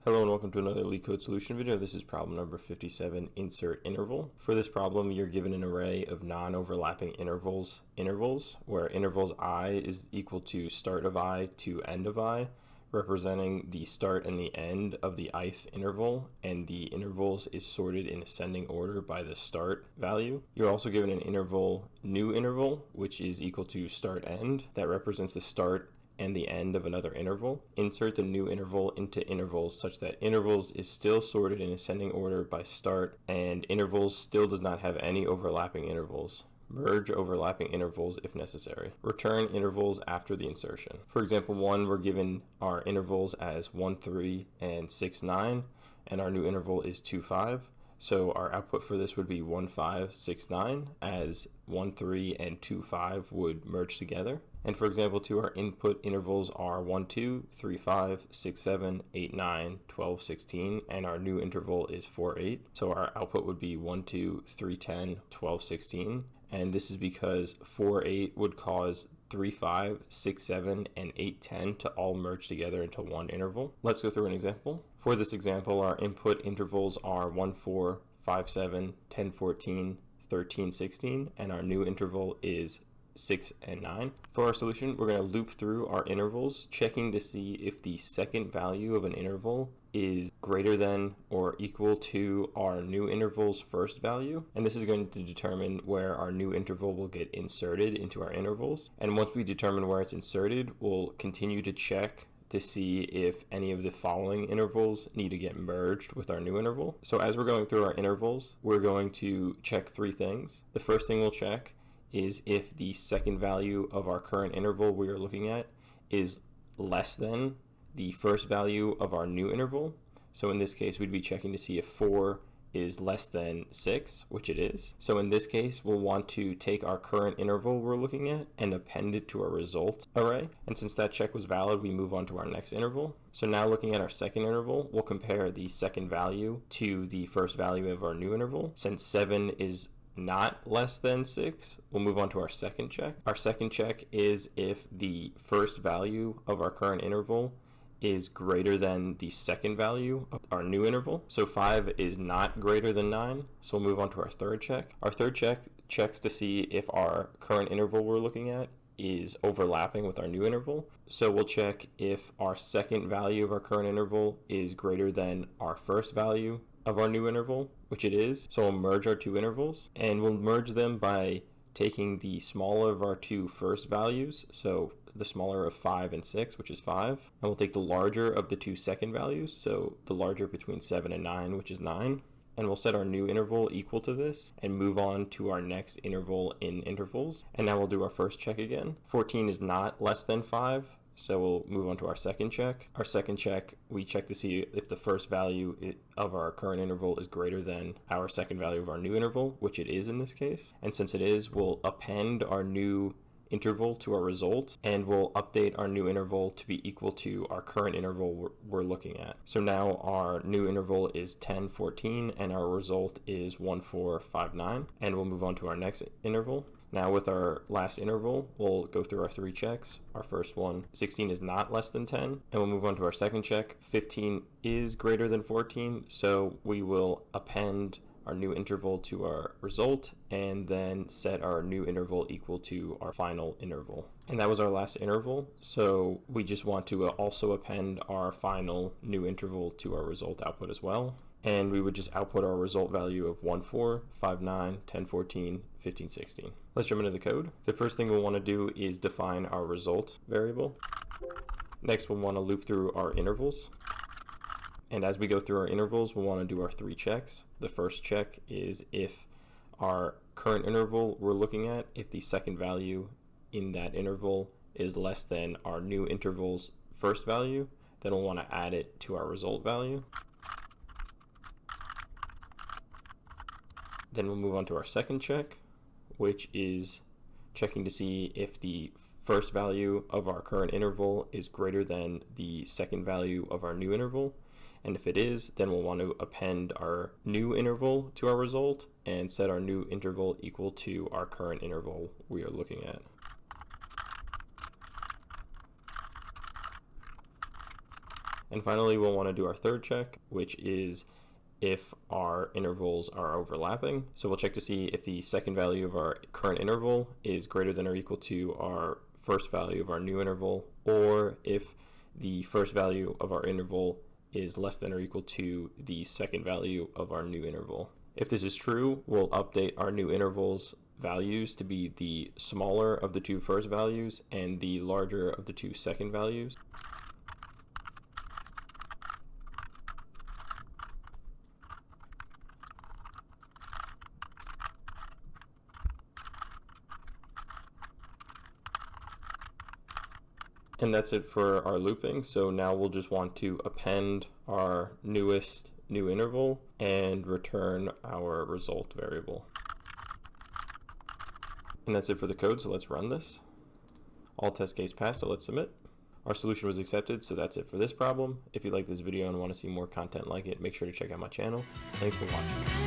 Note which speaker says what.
Speaker 1: Hello and welcome to another LeetCode solution video. This is problem number 57, insert interval. For this problem, you're given an array of non-overlapping intervals, where intervals I is equal to start of I to end of I, representing the start and the end of the ith interval, and the intervals is sorted in ascending order by the start value. You're also given an interval, new interval, which is equal to start end, that represents the start and the end of another interval. Insert the new interval into intervals such that intervals is still sorted in ascending order by start, and intervals still does not have any overlapping intervals. Merge overlapping intervals if necessary. Return intervals after the insertion. For example 1, we're given our intervals as 1, 3, and 6, 9, and our new interval is 2, 5. So our output for this would be 1, 5, 6, 9, as 1, 3, and 2, 5 would merge together. And for example 2, our input intervals are 1, 2, 3, 5, 6, 7, 8, 9, 12, 16, and our new interval is 4, 8. So our output would be 1, 2, 3, 10, 12, 16. And this is because 4, 8 would cause 3, 5, 6, 7, and 8, 10 to all merge together into one interval. Let's go through an example. For this example, our input intervals are 1, 4, 5, 7, 10, 14, 13, 16, and our new interval is 6 and 9. For our solution, we're going to loop through our intervals, checking to see if the second value of an interval is greater than or equal to our new interval's first value. And this is going to determine where our new interval will get inserted into our intervals. And once we determine where it's inserted, we'll continue to check to see if any of the following intervals need to get merged with our new interval. So as we're going through our intervals, we're going to check three things. The first thing we'll check is if the second value of our current interval we are looking at is less than the first value of our new interval. So in this case, we'd be checking to see if 4 is less than 6, which it is. So in this case, we'll want to take our current interval we're looking at and append it to our result array. And since that check was valid, we move on to our next interval. So now looking at our second interval, we'll compare the second value to the first value of our new interval. Since 7 is not less than 6, we'll move on to our second check. Our second check is if the first value of our current interval is greater than the second value of our new interval. So 5 is not greater than 9, so we'll move on to our third check. Our third check checks to see if our current interval we're looking at is overlapping with our new interval. So we'll check if our second value of our current interval is greater than our first value of our new interval, which it is. So we'll merge our two intervals, and we'll merge them by taking the smaller of our two first values, so the smaller of 5 and 6, which is 5, and we'll take the larger of the two second values, so the larger between 7 and 9, which is 9, and we'll set our new interval equal to this and move on to our next interval in intervals. And now we'll do our first check again. 14 is not less than 5, so we'll move on to our second check. Our second check, we check to see if the first value of our current interval is greater than our second value of our new interval, which it is in this case. And since it is, we'll append our new interval to our result, and we'll update our new interval to be equal to our current interval we're looking at. So now our new interval is 10, 14, and our result is 1, 4, 5, 9. And we'll move on to our next interval. Now with our last interval, we'll go through our three checks. Our first one, 16 is not less than 10, and we'll move on to our second check. 15 is greater than 14, so we will append our new interval to our result and then set our new interval equal to our final interval. And that was our last interval, so we just want to also append our final new interval to our result output as well. And we would just output our result value of 1, 4, 5, 9, 10, 14, 15, 16. Let's jump into the code. The first thing we'll want to do is define our result variable. Next, we'll want to loop through our intervals. And as we go through our intervals, we'll want to do our three checks. The first check is if our current interval we're looking at, if the second value in that interval is less than our new interval's first value, then we'll want to add it to our result value. Then we'll move on to our second check, which is checking to see if the first value of our current interval is greater than the second value of our new interval. And if it is, then we'll want to append our new interval to our result and set our new interval equal to our current interval we are looking at. And finally, we'll want to do our third check, which is if our intervals are overlapping. So we'll check to see if the second value of our current interval is greater than or equal to our first value of our new interval, or if the first value of our interval is less than or equal to the second value of our new interval. If this is true, we'll update our new intervals values to be the smaller of the two first values and the larger of the two second values. And that's it for our looping. So now we'll just want to append our newest new interval and return our result variable. And that's it for the code, so let's run this. All test case passed, so let's submit. Our solution was accepted, so that's it for this problem. If you like this video and want to see more content like it, make sure to check out my channel. Thanks for watching.